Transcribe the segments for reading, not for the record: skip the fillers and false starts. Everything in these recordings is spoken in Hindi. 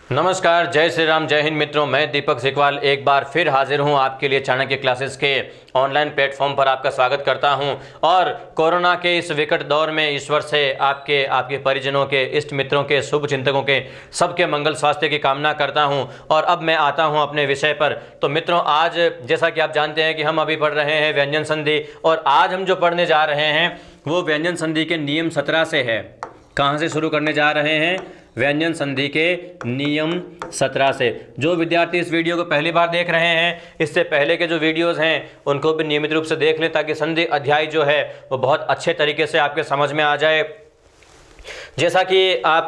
नमस्कार, जय श्री राम, जय हिंद मित्रों। मैं दीपक सिकवाल एक बार फिर हाजिर हूं आपके लिए चाणक्य क्लासेस के ऑनलाइन प्लेटफॉर्म पर आपका स्वागत करता हूं। और कोरोना के इस विकट दौर में ईश्वर से आपके परिजनों के, इष्ट मित्रों के, शुभ चिंतकों के सबके मंगल स्वास्थ्य की कामना करता हूं। और अब मैं आता हूं अपने विषय पर। तो मित्रों, आज जैसा कि आप जानते हैं कि हम अभी पढ़ रहे हैं व्यंजन संधि, और आज हम जो पढ़ने जा रहे हैं वो व्यंजन संधि के नियम 17 से है। कहाँ से शुरू करने जा रहे हैं? व्यंजन संधि के नियम 17 से। जो विद्यार्थी इस वीडियो को पहली बार देख रहे हैं, इससे पहले के जो वीडियोस हैं उनको भी नियमित रूप से देख लें, ताकि संधि अध्याय जो है वो बहुत अच्छे तरीके से आपके समझ में आ जाए। जैसा कि आप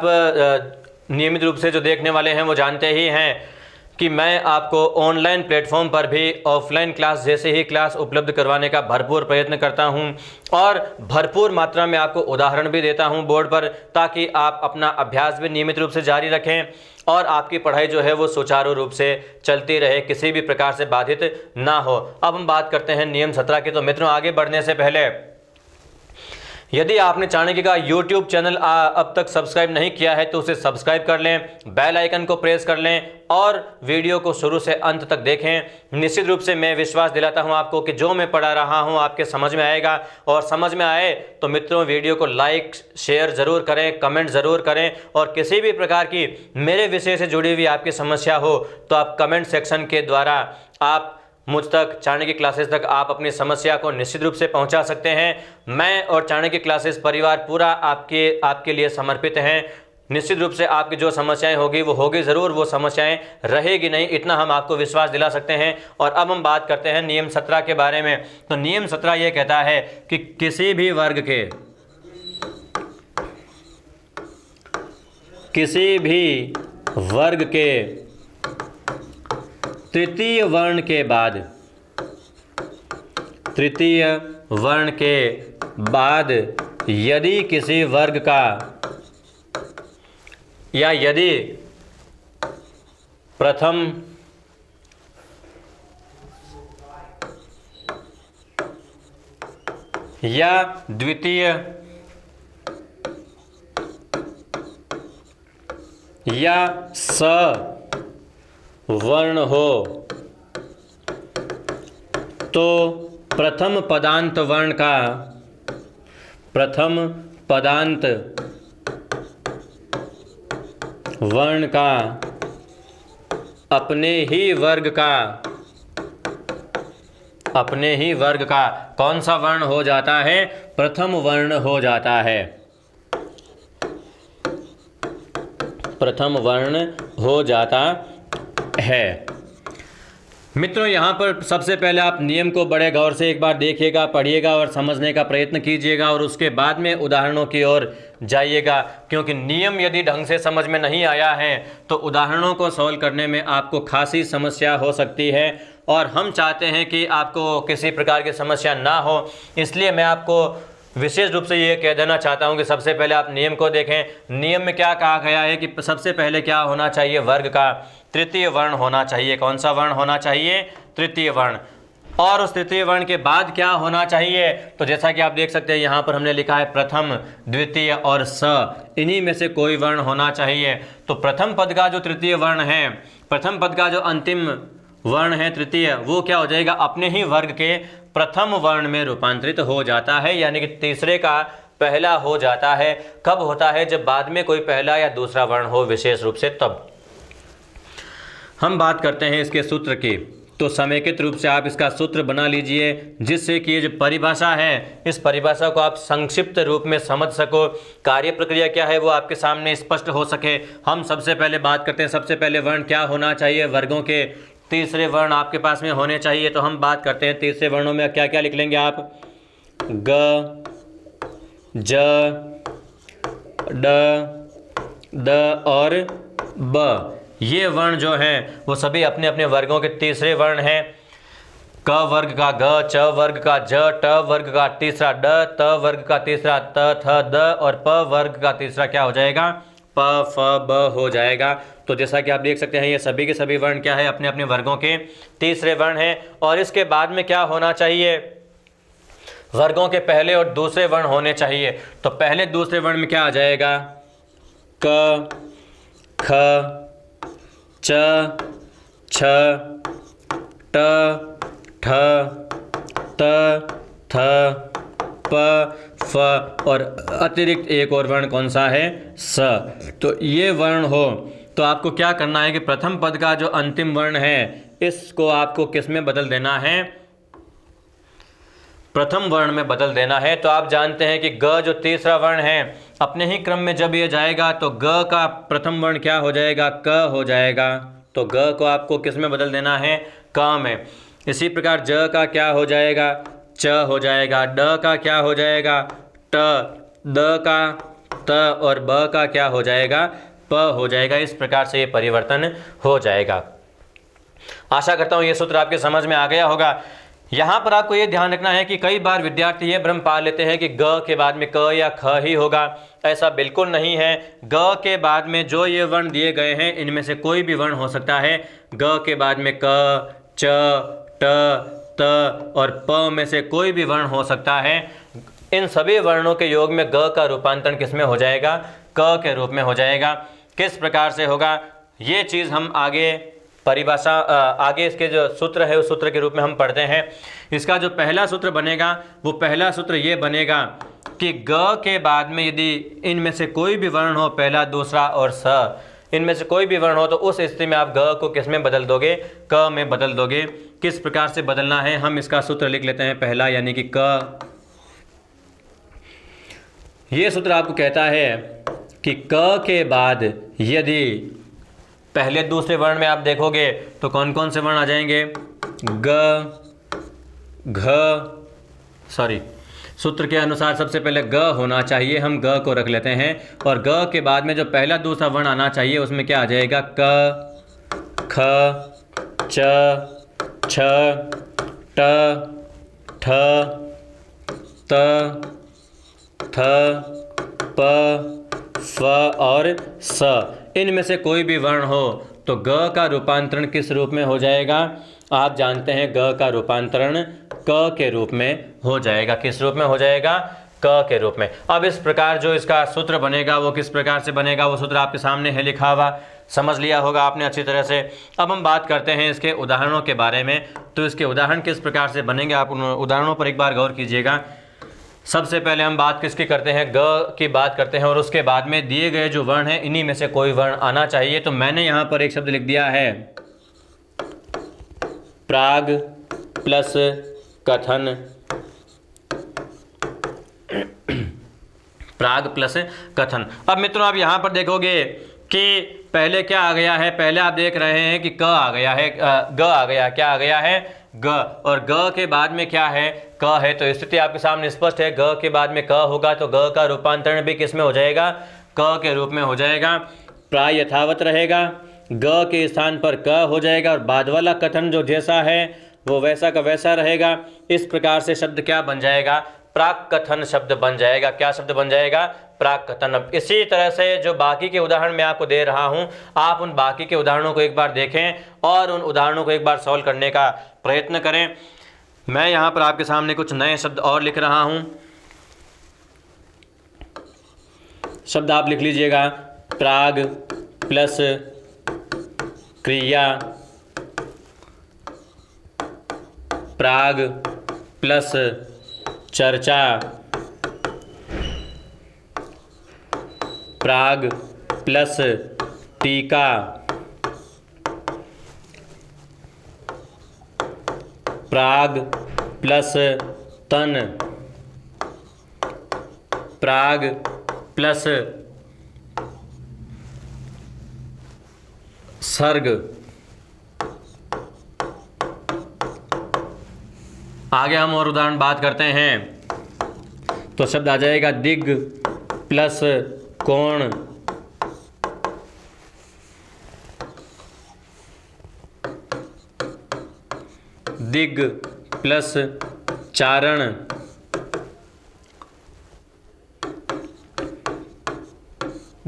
नियमित रूप से जो देखने वाले हैं वो जानते ही हैं कि मैं आपको ऑनलाइन प्लेटफॉर्म पर भी ऑफलाइन क्लास जैसे ही क्लास उपलब्ध करवाने का भरपूर प्रयत्न करता हूं, और भरपूर मात्रा में आपको उदाहरण भी देता हूं बोर्ड पर, ताकि आप अपना अभ्यास भी नियमित रूप से जारी रखें और आपकी पढ़ाई जो है वो सुचारू रूप से चलती रहे, किसी भी प्रकार से बाधित ना हो। अब हम बात करते हैं नियम 17 की। तो मित्रों, आगे बढ़ने से पहले यदि आपने चाणक्य का YouTube चैनल अब तक सब्सक्राइब नहीं किया है तो उसे सब्सक्राइब कर लें, बेल आइकन को प्रेस कर लें और वीडियो को शुरू से अंत तक देखें। निश्चित रूप से मैं विश्वास दिलाता हूं आपको कि जो मैं पढ़ा रहा हूं आपके समझ में आएगा, और समझ में आए तो मित्रों वीडियो को लाइक शेयर ज़रूर करें, कमेंट ज़रूर करें, और किसी भी प्रकार की मेरे विषय से जुड़ी हुई आपकी समस्या हो तो आप कमेंट सेक्शन के द्वारा आप मुझ तक, चाणक्य क्लासेस तक आप अपनी समस्या को निश्चित रूप से पहुंचा सकते हैं। मैं और चाणक्य क्लासेस परिवार पूरा आपके लिए समर्पित हैं। निश्चित रूप से आपकी जो समस्याएं होगी वो होगी ज़रूर, वो समस्याएं रहेगी नहीं, इतना हम आपको विश्वास दिला सकते हैं। और अब हम बात करते हैं नियम 17 के बारे में। तो नियम 17 ये कहता है कि किसी भी वर्ग के तृतीय वर्ण के बाद यदि किसी वर्ग का या यदि प्रथम या द्वितीय या सवर्ण हो तो प्रथम पदांत वर्ण का अपने ही वर्ग का कौन सा वर्ण हो जाता है? प्रथम वर्ण हो जाता है। प्रथम वर्ण हो जाता है। मित्रों, यहाँ पर सबसे पहले आप नियम को बड़े गौर से एक बार देखिएगा, पढ़िएगा और समझने का प्रयत्न कीजिएगा, और उसके बाद में उदाहरणों की ओर जाइएगा। क्योंकि नियम यदि ढंग से समझ में नहीं आया है तो उदाहरणों को सॉल्व करने में आपको खासी समस्या हो सकती है, और हम चाहते हैं कि आपको किसी प्रकार की समस्या ना हो। इसलिए मैं आपको विशेष रूप से ये कह देना चाहता हूँ कि सबसे पहले आप नियम को देखें। नियम में क्या कहा गया है कि सबसे पहले क्या होना चाहिए? वर्ग का तृतीय वर्ण होना चाहिए। कौन सा वर्ण होना चाहिए? तृतीय वर्ण। और उस तृतीय वर्ण के बाद क्या होना चाहिए? तो जैसा कि आप देख सकते हैं यहाँ पर हमने लिखा है प्रथम, द्वितीय और स, इन्हीं में से कोई वर्ण होना चाहिए। तो प्रथम पद का जो तृतीय वर्ण है, प्रथम पद का जो अंतिम वर्ण है तृतीय, वो क्या हो जाएगा? अपने ही वर्ग के प्रथम वर्ण में रूपांतरित हो जाता है, यानी कि तीसरे का पहला हो जाता है। कब होता है? जब बाद में कोई पहला या दूसरा वर्ण हो विशेष रूप से, तब। हम बात करते हैं इसके सूत्र की। तो समेकित रूप से आप इसका सूत्र बना लीजिए, जिससे कि ये जो परिभाषा है, इस परिभाषा को आप संक्षिप्त रूप में समझ सको, कार्य प्रक्रिया क्या है वो आपके सामने स्पष्ट हो सके। हम सबसे पहले बात करते हैं, सबसे पहले वर्ण क्या होना चाहिए? वर्गों के तीसरे वर्ण आपके पास में होने चाहिए। तो हम बात करते हैं तीसरे वर्णों में क्या क्या लिख लेंगे आप? ग, ज, ड, द और ब। ये वर्ण जो हैं वो सभी अपने अपने वर्गों के तीसरे वर्ण हैं। क वर्ग का ग, च वर्ग का ज, ट वर्ग का तीसरा ड, त वर्ग का तीसरा त, थ, द, और प वर्ग का तीसरा क्या हो जाएगा? प, फ, ब हो जाएगा। तो जैसा कि आप देख सकते हैं ये सभी के सभी वर्ण क्या है? अपने अपने वर्गों के तीसरे वर्ण हैं। और इसके बाद में क्या होना चाहिए? वर्गों के पहले और दूसरे वर्ण होने चाहिए। तो पहले दूसरे वर्ण में क्या आ जाएगा? क, ख, च, छ, ट, ठ, त, थ, प, फ और अतिरिक्त एक और वर्ण कौन सा है? स। तो ये वर्ण हो तो आपको क्या करना है कि प्रथम पद का जो अंतिम वर्ण है इसको आपको किस में बदल देना है? प्रथम वर्ण में बदल देना है। तो आप जानते हैं कि ग जो तीसरा वर्ण है अपने ही क्रम में जब ये जाएगा तो ग का प्रथम वर्ण क्या हो जाएगा? क हो जाएगा। तो ग को आपको किस में बदल देना है? क में। इसी प्रकार ज का क्या हो जाएगा? च हो जाएगा। ड का क्या हो जाएगा? ट। द का त और ब का क्या हो जाएगा? प हो जाएगा। इस प्रकार से ये परिवर्तन हो जाएगा। आशा करता हूँ ये सूत्र आपके समझ में आ गया होगा। यहाँ पर आपको ये ध्यान रखना है कि कई बार विद्यार्थी ये भ्रम पा लेते हैं कि ग के बाद में क या ख ही होगा। ऐसा बिल्कुल नहीं है। ग के बाद में जो ये वर्ण दिए गए हैं इनमें से कोई भी वर्ण हो सकता है। ग के बाद में क, च, ट, त और प में से कोई भी वर्ण हो सकता है। इन सभी वर्णों के योग में ग का रूपांतरण किस में हो जाएगा? क के रूप में हो जाएगा। किस प्रकार से होगा ये चीज़ हम आगे परिभाषा आगे इसके जो सूत्र है उस सूत्र के रूप में हम पढ़ते हैं। इसका जो पहला सूत्र बनेगा वो पहला सूत्र ये बनेगा कि ग के बाद में यदि इनमें से कोई भी वर्ण हो, पहला, दूसरा और स, इनमें से कोई भी वर्ण हो तो उस स्थिति में आप ग को किस में बदल दोगे? क में बदल दोगे। किस प्रकार से बदलना है हम इसका सूत्र लिख लेते हैं। पहला यानी कि क। ये सूत्र आपको कहता है कि क के बाद यदि पहले दूसरे वर्ण में आप देखोगे तो कौन कौन से वर्ण आ जाएंगे? ग, घ, सूत्र के अनुसार सबसे पहले ग होना चाहिए। हम ग को रख लेते हैं और ग के बाद में जो पहला दूसरा वर्ण आना चाहिए उसमें क्या आ जाएगा? क, ख, च, छ, ट, ठ, त, थ, प, फ और स। इनमें से कोई भी वर्ण हो तो ग का रूपांतरण किस रूप में हो जाएगा? आप जानते हैं ग का रूपांतरण क के रूप में हो जाएगा। किस रूप में हो जाएगा? क के रूप में। अब इस प्रकार जो इसका सूत्र बनेगा वो किस प्रकार से बनेगा वो सूत्र आपके सामने है लिखा हुआ। समझ लिया होगा आपने अच्छी तरह से। अब हम बात करते हैं इसके उदाहरणों के बारे में। तो इसके उदाहरण किस प्रकार से बनेंगे आप उन उदाहरणों पर एक बार गौर कीजिएगा। सबसे पहले हम बात किसकी करते हैं? ग की बात करते हैं और उसके बाद में दिए गए जो वर्ण हैं इन्हीं में से कोई वर्ण आना चाहिए। तो मैंने यहाँ पर एक शब्द लिख दिया है प्राग प्लस कथन। प्राग प्लस कथन। अब मित्रों आप यहाँ पर देखोगे कि पहले क्या आ गया है? पहले आप देख रहे हैं कि क आ गया है, ग आ गया। क्या आ गया है? ग। और ग के बाद में क्या है? क है। तो स्थिति आपके सामने स्पष्ट है। ग के बाद में क होगा तो ग का रूपांतरण भी किस में हो जाएगा? क के रूप में हो जाएगा। प्राय यथावत रहेगा, ग के स्थान पर क हो जाएगा और बाद वाला कथन जो जैसा है वो वैसा का वैसा रहेगा। इस प्रकार से शब्द क्या बन जाएगा? प्राक कथन शब्द बन जाएगा। क्या शब्द बन जाएगा? प्राक कथन। अब इसी तरह से जो बाकी के उदाहरण मैं आपको दे रहा हूं आप उन बाकी के उदाहरणों को एक बार देखें और उन उदाहरणों को एक बार सॉल्व करने का प्रयत्न करें। मैं यहाँ पर आपके सामने कुछ नए शब्द और लिख रहा हूँ। शब्द आप लिख लीजिएगा। प्राग प्लस क्रिया, प्राग प्लस चर्चा, प्राग प्लस टीका, प्राग प्लस तन, प्राग प्लस सर्ग। आगे हम और उदाहरण बात करते हैं तो शब्द आ जाएगा दिग प्लस कोण, दिग प्लस चारण,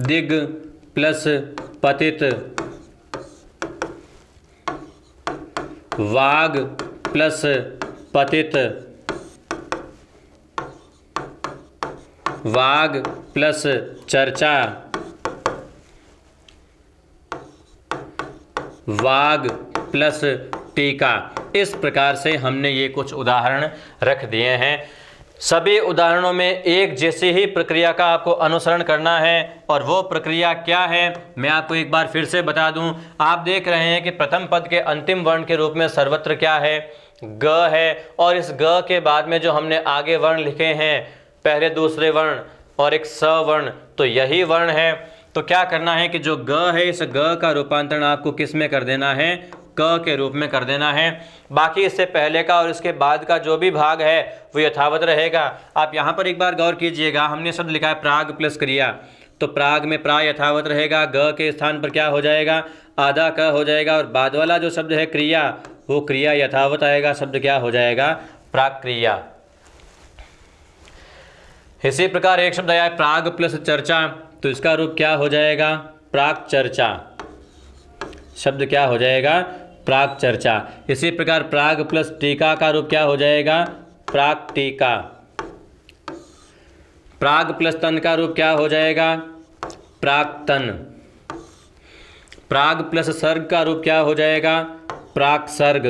दिग प्लस पतित, वाग प्लस पतित, वाग प्लस चर्चा, वाग प्लस टीका। इस प्रकार से हमने ये कुछ उदाहरण रख दिए हैं। सभी उदाहरणों में एक जैसी ही प्रक्रिया का आपको अनुसरण करना है, और वो प्रक्रिया क्या है मैं आपको एक बार फिर से बता दूं। आप देख रहे हैं कि प्रथम पद के अंतिम वर्ण के रूप में सर्वत्र क्या है, ग है, और इस ग के बाद में जो हमने आगे वर्ण लिखे हैं, पहले दूसरे वर्ण और एक स वर्ण, तो यही वर्ण है। तो क्या करना है कि जो ग है, इस ग का रूपांतरण आपको किस में कर देना है, क के रूप में कर देना है। बाकी इससे पहले का और इसके बाद का जो भी भाग है वो यथावत रहेगा। आप यहाँ पर एक बार गौर कीजिएगा, हमने शब्द लिखा है प्राग प्लस क्रिया, तो प्राग में प्रा यथावत रहेगा, ग के स्थान पर क्या हो जाएगा, आधा क हो जाएगा, और बाद वाला जो शब्द है क्रिया, वो क्रिया यथावत आएगा, शब्द क्या हो जाएगा, प्राक्रिया। इसी प्रकार एक शब्द आया है प्राग प्लस चर्चा, तो इसका रूप क्या हो जाएगा, प्राक चर्चा, शब्द क्या हो जाएगा, प्राक चर्चा। इसी प्रकार प्राग प्लस टीका का रूप क्या हो जाएगा, प्राक टीका। प्राग प्लस तन का रूप क्या हो जाएगा, प्राक्तन। प्राग प्लस सर्ग का रूप क्या हो जाएगा, प्राक सर्ग।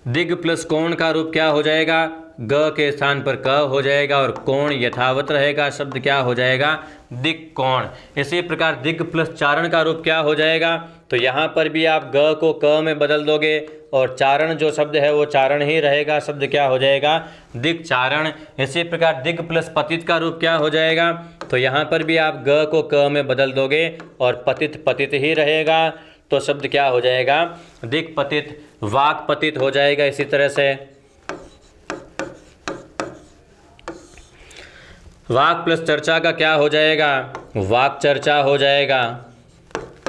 दिग प्लस कोण का रूप क्या हो जाएगा, ग के स्थान पर क हो जाएगा और कोण यथावत रहेगा, शब्द क्या हो जाएगा, दिग कोण। इसी प्रकार दिग प्लस चारण का रूप क्या हो जाएगा, तो यहाँ पर भी आप ग को क में बदल दोगे और चारण जो शब्द है वो चारण ही रहेगा, शब्द क्या हो जाएगा, दिग चारण। इसी प्रकार दिग प्लस पतित का रूप क्या हो जाएगा, तो यहाँ पर भी आप ग को क में बदल दोगे और पतित पतित ही रहेगा, तो शब्द क्या हो जाएगा, दिग पतित। वाक पतित हो जाएगा। इसी तरह से वाक प्लस चर्चा का क्या हो जाएगा, वाक चर्चा हो जाएगा,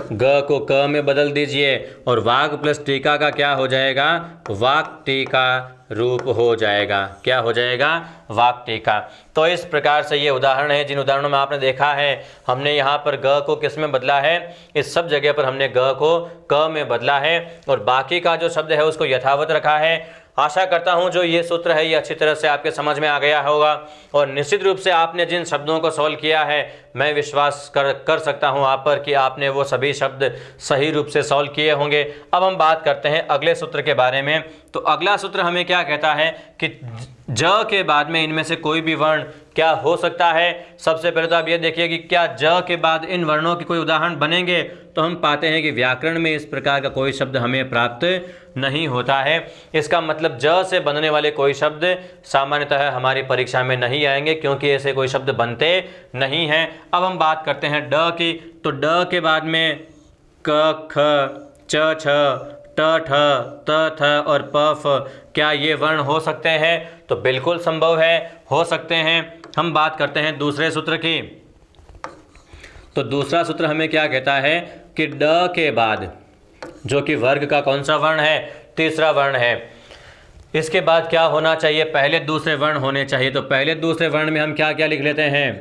ग को क में बदल दीजिए, और वाक प्लस टीका का क्या हो जाएगा, वाक टीका रूप हो जाएगा, क्या हो जाएगा, वाक टीका। तो इस प्रकार से ये उदाहरण है, जिन उदाहरणों में आपने देखा है हमने यहाँ पर ग को किस में बदला है, इस सब जगह पर हमने ग को क में बदला है और बाकी का जो शब्द है उसको यथावत रखा है। आशा करता हूँ जो ये सूत्र है ये अच्छी तरह से आपके समझ में आ गया होगा, और निश्चित रूप से आपने जिन शब्दों को सॉल्व किया है मैं विश्वास कर सकता हूँ आप पर कि आपने वो सभी शब्द सही रूप से सॉल्व किए होंगे। अब हम बात करते हैं अगले सूत्र के बारे में। तो अगला सूत्र हमें क्या कहता है कि ज के बाद में इनमें से कोई भी वर्ण क्या हो सकता है। सबसे पहले तो आप ये देखिए कि क्या ज के बाद इन वर्णों के कोई उदाहरण बनेंगे, तो हम पाते हैं कि व्याकरण में इस प्रकार का कोई शब्द हमें प्राप्त नहीं होता है। इसका मतलब ज से बनने वाले कोई शब्द सामान्यतः हमारी परीक्षा में नहीं आएंगे, क्योंकि ऐसे कोई शब्द बनते नहीं हैं। अब हम बात करते हैं ड की। तो ड के बाद में क, ख, च, छ, ट, ठ, त, थ और प, फ, क्या ये वर्ण हो सकते हैं? तो बिल्कुल संभव है, हो सकते हैं। हम बात करते हैं दूसरे सूत्र की। तो दूसरा सूत्र हमें क्या कहता है कि ड के बाद, जो कि वर्ग का कौन सा वर्ण है? तीसरा वर्ण है। इसके बाद क्या होना चाहिए? पहले दूसरे वर्ण होने चाहिए। तो पहले दूसरे वर्ण में हम क्या क्या लिख लेते हैं?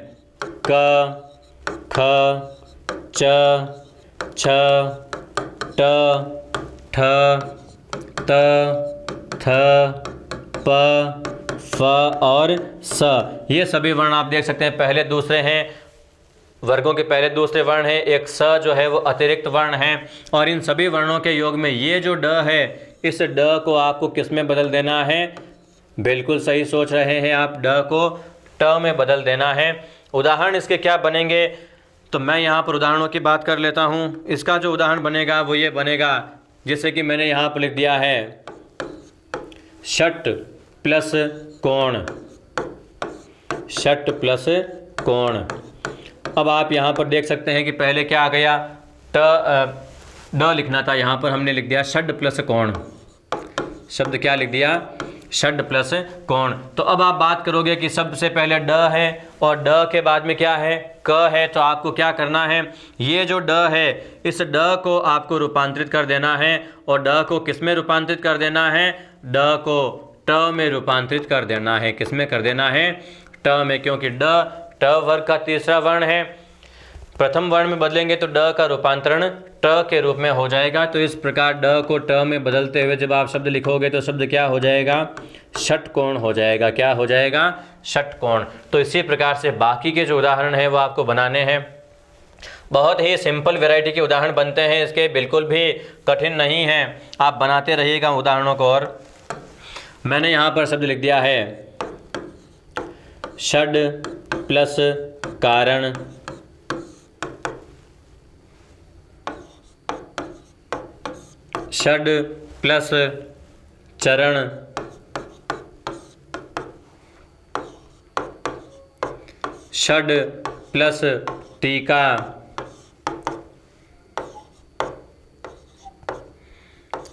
क, ख, च, छ, ट, ठ, त, थ, प, फ और स। ये सभी वर्ण आप देख सकते हैं पहले दूसरे हैं, वर्गों के पहले दूसरे वर्ण है। एक स जो है वो अतिरिक्त वर्ण है, और इन सभी वर्णों के योग में ये जो ड है, इस ड को आपको किस में बदल देना है? बिल्कुल सही सोच रहे हैं आप, ड को ट में बदल देना है। उदाहरण इसके क्या बनेंगे? तो मैं यहाँ पर उदाहरणों की बात कर लेता हूँ। इसका जो उदाहरण बनेगा वो ये बनेगा, जैसे कि मैंने यहाँ पर लिख दिया है षट प्लस कोण, षट प्लस कोण। अब आप यहाँ पर देख सकते हैं कि पहले क्या आ गया? ड लिखना था, यहाँ पर हमने लिख दिया षड प्लस कोण। शब्द क्या लिख दिया? षड प्लस कोण। तो अब आप बात करोगे कि सबसे पहले ड है और ड के बाद में क्या है? क है। तो आपको क्या करना है? ये जो ड है, इस ड को आपको रूपांतरित कर देना है। और ड को किस में रूपांतरित कर देना है? ड को ट में रूपांतरित कर देना है। किस में कर देना है? ट में, क्योंकि ड ट वर्ग का तीसरा वर्ण है। प्रथम वर्ण में बदलेंगे तो ड का रूपांतरण ट के रूप में हो जाएगा। तो इस प्रकार ड को ट में बदलते हुए जब आप शब्द लिखोगे तो शब्द क्या हो जाएगा? षटकोण हो जाएगा। क्या हो जाएगा? षटकोण। तो इसी प्रकार से बाकी के जो उदाहरण हैं वो आपको बनाने हैं। बहुत ही सिंपल वैरायटी के उदाहरण बनते हैं इसके, बिल्कुल भी कठिन नहीं हैं। आप बनाते रहिएगा उदाहरणों को। और मैंने यहाँ पर शब्द लिख दिया है षड प्लस कारण षड प्लस चरण षड प्लस टीका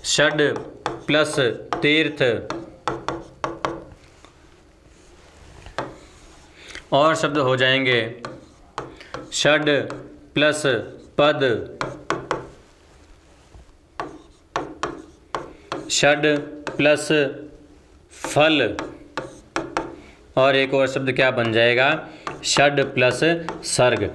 षड प्लस तीर्थ और शब्द हो जाएंगे षड प्लस पद षड प्लस फल और एक और शब्द क्या बन जाएगा षड प्लस सर्ग।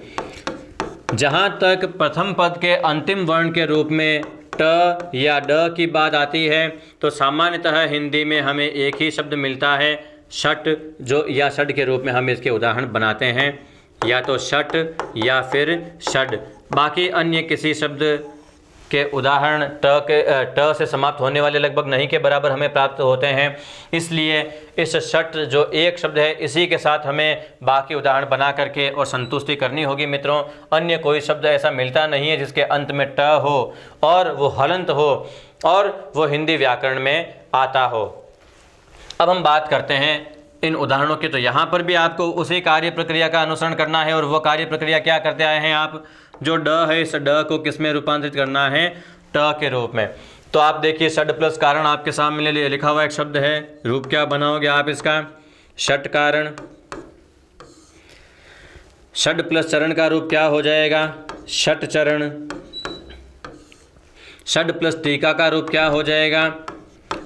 जहाँ तक प्रथम पद के अंतिम वर्ण के रूप में ट या ड की बात आती है तो सामान्यतः हिंदी में हमें एक ही शब्द मिलता है षट, जो या षड के रूप में हम इसके उदाहरण बनाते हैं, या तो षट या फिर षड। बाकी अन्य किसी शब्द के उदाहरण ट से समाप्त होने वाले लगभग नहीं के बराबर हमें प्राप्त होते हैं। इसलिए इस षट जो एक शब्द है इसी के साथ हमें बाकी उदाहरण बना करके और संतुष्टि करनी होगी मित्रों। अन्य कोई शब्द ऐसा मिलता नहीं है जिसके अंत में ट हो और वो हलंत हो और वो हिंदी व्याकरण में आता हो। अब हम बात करते हैं इन उदाहरणों की। तो यहाँ पर भी आपको उसी कार्य प्रक्रिया का अनुसरण करना है। और वो कार्य प्रक्रिया क्या करते आए हैं आप, जो ड है इस ड को किस में रूपांतरित करना है, ट के रूप में। तो आप देखिए षड प्लस कारण आपके सामने लिखा हुआ एक शब्द है, रूप क्या बनाओगे आप इसका, षट कारण। षड प्लस चरण का रूप क्या हो जाएगा, षट चरण। षड प्लस टीका का रूप क्या हो जाएगा,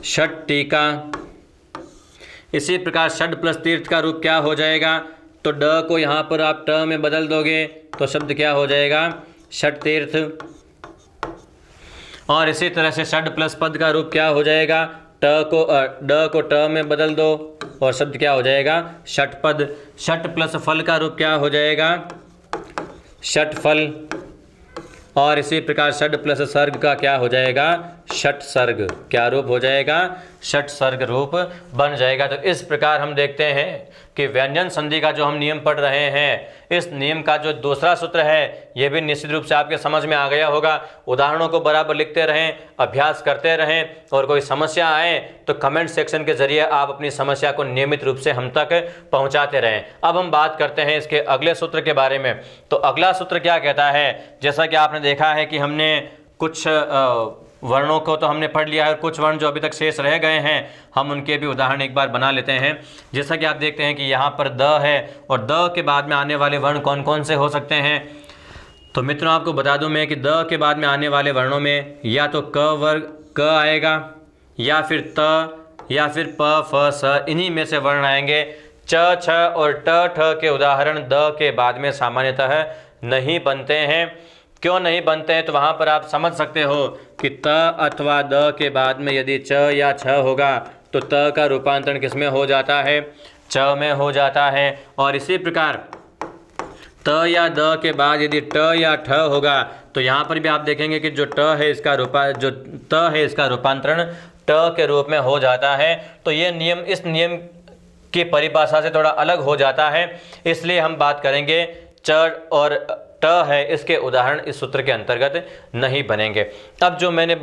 षट टीका। इसी प्रकार षड प्लस तीर्थ का रूप क्या हो जाएगा, तो ड को यहाँ पर आप ट में बदल दोगे तो शब्द क्या हो जाएगा, षट तीर्थ। और इसी तरह से षड प्लस पद का रूप क्या हो जाएगा, ड को ट में बदल दो और शब्द क्या हो जाएगा, षट पद। षट प्लस फल का रूप क्या हो जाएगा, षट फल। और इसी प्रकार षड प्लस सर्ग का क्या हो जाएगा, षट सर्ग। क्या रूप हो जाएगा, षट सर्ग रूप बन जाएगा। तो इस प्रकार हम देखते हैं कि व्यंजन संधि का जो हम नियम पढ़ रहे हैं, इस नियम का जो दूसरा सूत्र है यह भी निश्चित रूप से आपके समझ में आ गया होगा। उदाहरणों को बराबर लिखते रहें, अभ्यास करते रहें, और कोई समस्या आए तो कमेंट सेक्शन के जरिए आप अपनी समस्या को नियमित रूप से हम तक पहुंचाते रहें। अब हम बात करते हैं इसके अगले सूत्र के बारे में। तो अगला सूत्र क्या कहता है, जैसा कि आपने देखा है कि हमने कुछ वर्णों को तो हमने पढ़ लिया है और कुछ वर्ण जो अभी तक शेष रह गए हैं हम उनके भी उदाहरण एक बार बना लेते हैं। जैसा कि आप देखते हैं कि यहाँ पर द है और द के बाद में आने वाले वर्ण कौन कौन से हो सकते हैं। तो मित्रों आपको बता दूं मैं कि द के बाद में आने वाले वर्णों में या तो क वर्ग क आएगा, या फिर त, या फिर प फ स, इन्हीं में से वर्ण आएंगे। च छ और ट ठ के उदाहरण द के बाद में सामान्यतः नहीं बनते हैं। क्यों नहीं बनते हैं, तो वहाँ पर आप समझ सकते हो कि त अथवा द के बाद में यदि च या छ होगा तो त का रूपांतरण किस में हो जाता है, च में हो जाता है। और इसी प्रकार त या द के बाद यदि ट या ठ होगा तो यहाँ पर भी आप देखेंगे कि जो त है इसका रूपांतरण ट के रूप में हो जाता है। तो ये नियम इस नियम की परिभाषा से थोड़ा अलग हो जाता है, इसलिए हम बात करेंगे च और ट है इसके उदाहरण इस सूत्र के अंतर्गत नहीं बनेंगे। अब जो मैंने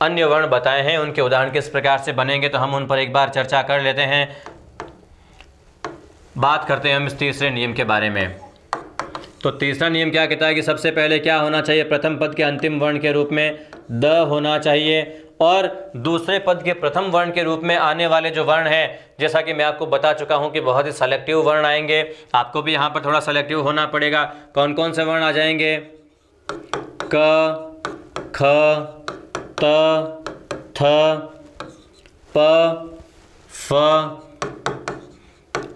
अन्य वर्ण बताए हैं उनके उदाहरण किस प्रकार से बनेंगे तो हम उन पर एक बार चर्चा कर लेते हैं। बात करते हैं हम इस तीसरे नियम के बारे में। तो तीसरा नियम क्या कहता है कि सबसे पहले क्या होना चाहिए, प्रथम पद के अंतिम वर्ण के रूप में द होना चाहिए, और दूसरे पद के प्रथम वर्ण के रूप में आने वाले जो वर्ण हैं, जैसा कि मैं आपको बता चुका हूं कि बहुत ही सेलेक्टिव वर्ण आएंगे। आपको भी यहाँ पर थोड़ा सेलेक्टिव होना पड़ेगा। कौन कौन से वर्ण आ जाएंगे, क, ख, त, थ, प, फ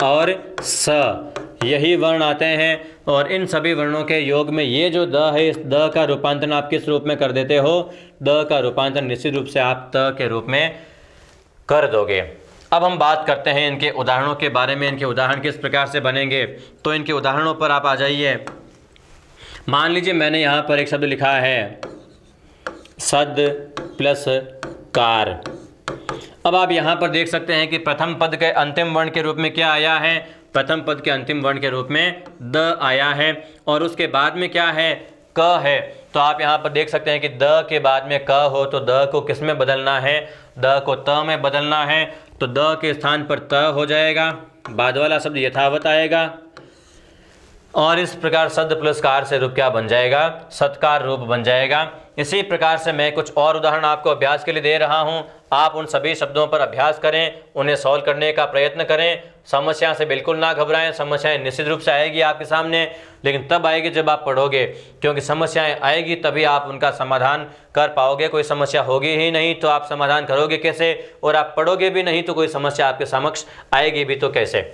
और स, यही वर्ण आते हैं। और इन सभी वर्णों के योग में ये जो द है, इस द का रूपांतरण आप किस रूप में कर देते हो, द का रूपांतरण निश्चित रूप से आप त के रूप में कर दोगे। अब हम बात करते हैं इनके उदाहरणों के बारे में। इनके उदाहरण किस प्रकार से बनेंगे, तो इनके उदाहरणों पर आप आ जाइए। मान लीजिए मैंने यहाँ पर एक शब्द लिखा है सद प्लस कार। अब आप यहाँ पर देख सकते हैं कि प्रथम पद के अंतिम वर्ण के रूप में क्या आया है, प्रथम पद के अंतिम वर्ण के रूप में द आया है और उसके बाद में क्या है, क है। तो आप यहाँ पर देख सकते हैं कि द के बाद में क हो तो द को किस में बदलना है, द को त में बदलना है। तो द के स्थान पर त हो जाएगा, बाद वाला शब्द यथावत आएगा और इस प्रकार सद प्लस कार से रूप क्या बन जाएगा, सत्कार रूप बन जाएगा। इसी प्रकार से मैं कुछ और उदाहरण आपको अभ्यास के लिए दे रहा हूं। आप उन सभी शब्दों पर अभ्यास करें, उन्हें सॉल्व करने का प्रयत्न करें। समस्या से बिल्कुल ना घबराएं, समस्याएं निश्चित रूप से आएगी आपके सामने, लेकिन तब आएगी जब आप पढ़ोगे, क्योंकि समस्याएं आएगी तभी आप उनका समाधान कर पाओगे। कोई समस्या होगी ही नहीं तो आप समाधान करोगे कैसे, और आप पढ़ोगे भी नहीं तो कोई समस्या आपके समक्ष आएगी भी तो कैसे।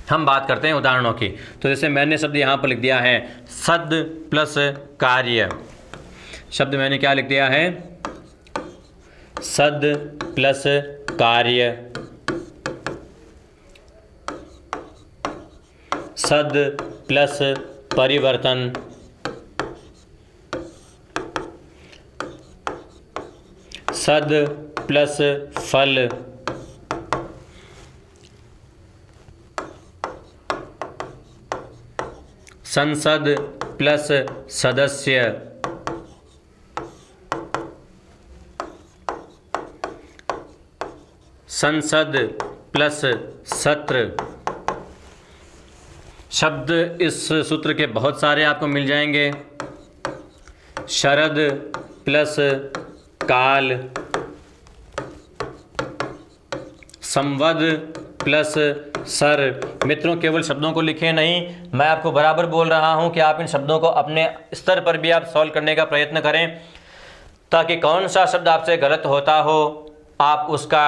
हम बात करते हैं उदाहरणों की। तो जैसे मैंने शब्द यहाँ पर लिख दिया है सद प्लस कार्य। शब्द मैंने क्या लिख दिया है, सद प्लस कार्य, सद प्लस परिवर्तन, सद प्लस फल, संसद प्लस सदस्य, संसद प्लस सत्र। शब्द इस सूत्र के बहुत सारे आपको मिल जाएंगे। शरद प्लस काल, संवद प्लस सर। मित्रों केवल शब्दों को लिखें नहीं, मैं आपको बराबर बोल रहा हूं कि आप इन शब्दों को अपने स्तर पर भी आप सॉल्व करने का प्रयत्न करें, ताकि कौन सा शब्द आपसे गलत होता हो आप उसका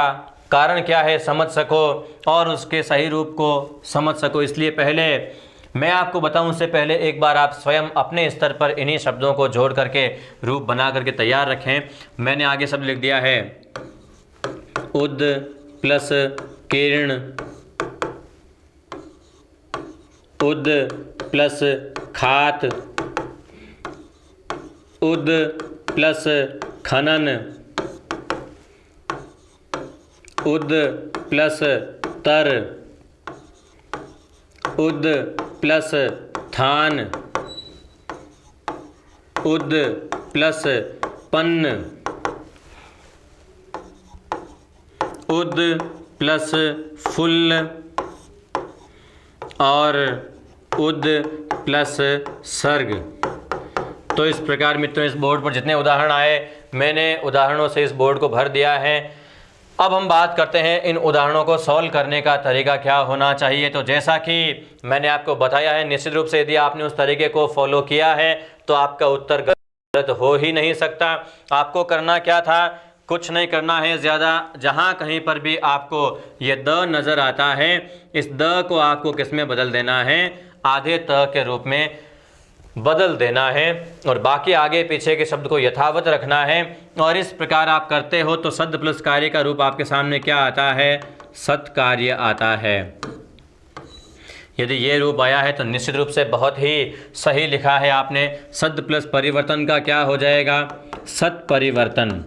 कारण क्या है समझ सको और उसके सही रूप को समझ सको। इसलिए पहले मैं आपको बताऊं उससे पहले एक बार आप स्वयं अपने स्तर पर इन्हीं शब्दों को जोड़ करके रूप बना करके तैयार रखें। मैंने आगे शब्द लिख दिया है उद प्लस किरण, उद प्लस खात, उद प्लस खनन, उद प्लस तर, उद प्लस थान, उद प्लस पन्न, उद प्लस फुल और उद प्लस सर्ग। तो इस प्रकार मित्रों इस बोर्ड पर जितने उदाहरण आए मैंने उदाहरणों से इस बोर्ड को भर दिया है। अब हम बात करते हैं इन उदाहरणों को सॉल्व करने का तरीका क्या होना चाहिए। तो जैसा कि मैंने आपको बताया है, निश्चित रूप से यदि आपने उस तरीके को फॉलो किया है तो आपका उत्तर गलत हो ही नहीं सकता। आपको करना क्या था, कुछ नहीं करना है ज़्यादा। जहाँ कहीं पर भी आपको ये द नज़र आता है, इस द को आपको किस में बदल देना है, आधे त के रूप में बदल देना है और बाकी आगे पीछे के शब्द को यथावत रखना है। और इस प्रकार आप करते हो तो सद प्लस कार्य का रूप आपके सामने क्या आता है, सत्कार्य आता है। यदि ये रूप आया है तो निश्चित रूप से बहुत ही सही लिखा है आपने। सद प्लस परिवर्तन का क्या हो जाएगा, सत्परिवर्तन।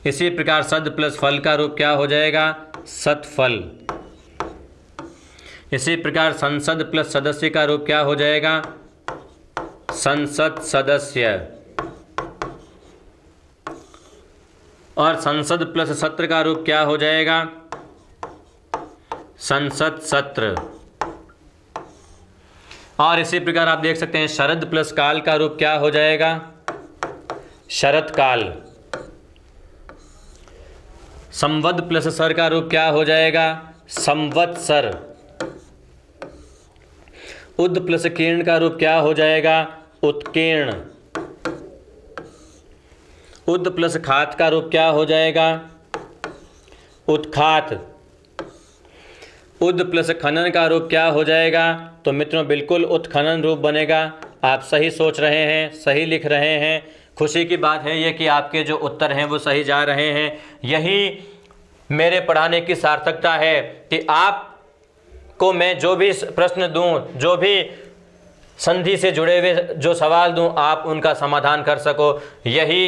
इसी प्रकार सद प्लस फल का रूप क्या हो जाएगा, सत्फल। इसी प्रकार संसद प्लस सदस्य का रूप क्या हो जाएगा, संसद सदस्य। और संसद प्लस सत्र का रूप क्या हो जाएगा, संसद सत्र। और इसी प्रकार आप देख सकते हैं शरद प्लस काल का रूप क्या हो जाएगा, शरद काल। संवद प्लस सर का रूप क्या हो जाएगा, संवत्सर। उद प्लस किरण का रूप क्या हो जाएगा, उत्कीर्ण। उद प्लस खात का रूप क्या हो जाएगा, उत्खात। उद प्लस खनन का रूप क्या हो जाएगा, तो मित्रों बिल्कुल उत्खनन रूप बनेगा। आप सही सोच रहे हैं, सही लिख रहे हैं। खुशी की बात है ये कि आपके जो उत्तर हैं वो सही जा रहे हैं। यही मेरे पढ़ाने की सार्थकता है कि आपको आपको मैं जो भी प्रश्न दूं, जो भी संधि से जुड़े हुए जो सवाल दूं, आप उनका समाधान कर सको, यही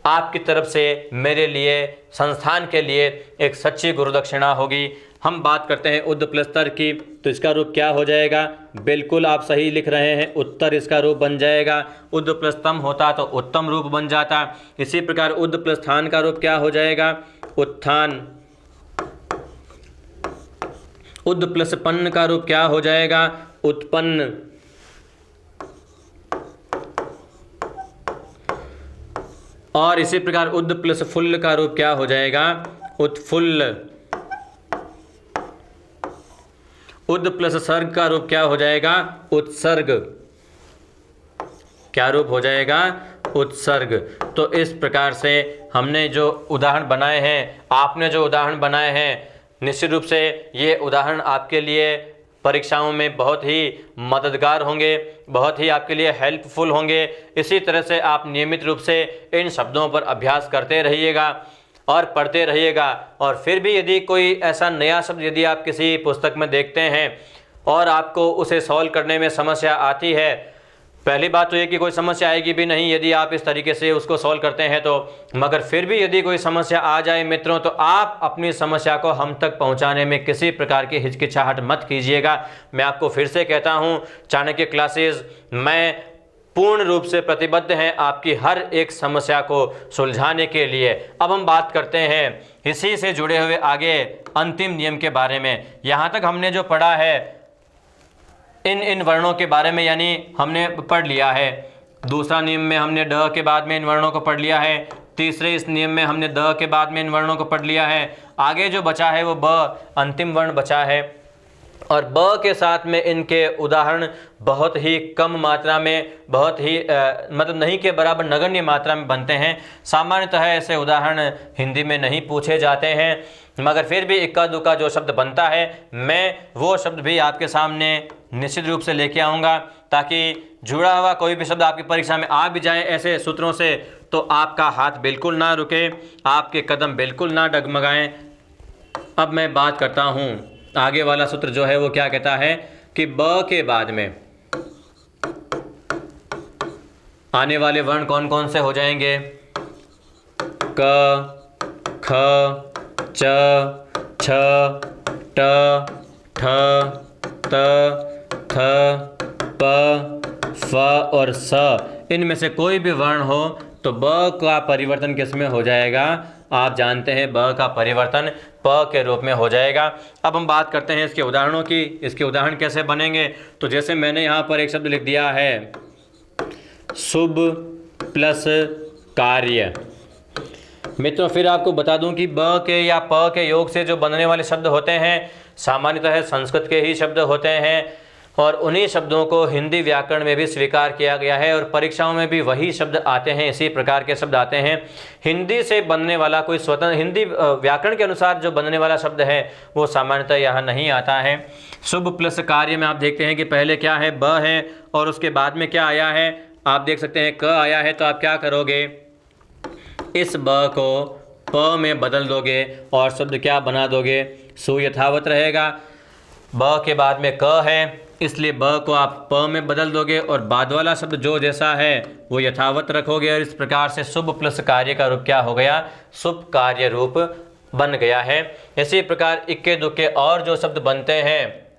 आपकी तरफ से मेरे लिए, संस्थान के लिए एक सच्ची गुरुदक्षिणा होगी। हम बात करते हैं उद्ध प्लस तर की, तो इसका रूप क्या हो जाएगा? बिल्कुल आप सही लिख रहे हैं, उत्तर इसका रूप बन जाएगा। उद्ध प्लस तम होता तो उत्तम रूप बन जाता। इसी प्रकार उद्ध प्लस थान का रूप क्या हो जाएगा? उत्थान। उद्ध प्लस पन्न का रूप क्या हो जाएगा? उत्पन्न। और इसी प्रकार उद्ध प्लस फुल्ल का रूप क्या हो जाएगा? उत्फुल्ल। उद्ध प्लस सर्ग का रूप क्या हो जाएगा? उत्सर्ग। क्या रूप हो जाएगा? उत्सर्ग। तो इस प्रकार से हमने जो उदाहरण बनाए हैं, आपने जो उदाहरण बनाए हैं, निश्चित रूप से ये उदाहरण आपके लिए परीक्षाओं में बहुत ही मददगार होंगे, बहुत ही आपके लिए हेल्पफुल होंगे। इसी तरह से आप नियमित रूप से इन शब्दों पर अभ्यास करते रहिएगा और पढ़ते रहिएगा। और फिर भी यदि कोई ऐसा नया शब्द यदि आप किसी पुस्तक में देखते हैं और आपको उसे सॉल्व करने में समस्या आती है, पहली बात तो ये कि कोई समस्या आएगी भी नहीं यदि आप इस तरीके से उसको सॉल्व करते हैं तो, मगर फिर भी यदि कोई समस्या आ जाए मित्रों, तो आप अपनी समस्या को हम तक पहुंचाने में किसी प्रकार की हिचकिचाहट मत कीजिएगा। मैं आपको फिर से कहता हूं, चाणक्य क्लासेस में पूर्ण रूप से प्रतिबद्ध हैं आपकी हर एक समस्या को सुलझाने के लिए। अब हम बात करते हैं इसी से जुड़े हुए आगे अंतिम नियम के बारे में। यहाँ तक हमने जो पढ़ा है इन वर्णों के बारे में, यानी हमने पढ़ लिया है। दूसरा नियम में हमने ड के बाद में इन वर्णों को पढ़ लिया है। तीसरे इस नियम में हमने द के बाद में इन वर्णों को पढ़ लिया है। आगे जो बचा है वो ब अंतिम वर्ण बचा है, और ब के साथ में इनके उदाहरण बहुत ही कम मात्रा में, बहुत ही मतलब नहीं के बराबर नगण्य मात्रा में बनते हैं। सामान्यतः ऐसे उदाहरण हिंदी में नहीं पूछे जाते हैं, मगर फिर भी इक्का दुक्का जो शब्द बनता है, मैं वो शब्द भी आपके सामने निश्चित रूप से लेके आऊँगा, ताकि जुड़ा हुआ कोई भी शब्द आपकी परीक्षा में आ भी जाए ऐसे सूत्रों से, तो आपका हाथ बिल्कुल ना रुके, आपके कदम बिल्कुल ना डगमगाएं। अब मैं बात करता हूँ आगे वाला सूत्र जो है वो क्या कहता है कि ब के बाद में आने वाले वर्ण कौन कौन से हो जाएंगे? क, ख, च, छ, ट, ठ, त, थ, प, फ और स। इनमें से कोई भी वर्ण हो तो ब का परिवर्तन किस में हो जाएगा? आप जानते हैं ब का परिवर्तन प के रूप में हो जाएगा। अब हम बात करते हैं इसके उदाहरणों की। इसके उदाहरण कैसे बनेंगे? तो जैसे मैंने यहाँ पर एक शब्द लिख दिया है, शुभ प्लस कार्य। मित्रों फिर आपको बता दूं कि ब के या प के योग से जो बनने वाले शब्द होते हैं, सामान्यतः संस्कृत के ही शब्द होते हैं, और उन्हीं शब्दों को हिंदी व्याकरण में भी स्वीकार किया गया है और परीक्षाओं में भी वही शब्द आते हैं, इसी प्रकार के शब्द आते हैं। हिंदी से बनने वाला कोई स्वतंत्र, हिंदी व्याकरण के अनुसार जो बनने वाला शब्द है वो सामान्यतः यहाँ नहीं आता है। शुभ प्लस कार्य में आप देखते हैं कि पहले क्या है? ब है, और उसके बाद में क्या आया है? आप देख सकते हैं क आया है। तो आप क्या करोगे? इस ब को प में बदल दोगे और शब्द क्या बना दोगे? सु यथावत रहेगा। ब के बाद में क है, इसलिए ब को आप प में बदल दोगे और बाद वाला शब्द जो जैसा है वो यथावत रखोगे, और इस प्रकार से शुभ प्लस कार्य का रूप क्या हो गया? शुभ कार्य रूप बन गया है। इसी प्रकार इक्के दुक्के और जो शब्द बनते हैं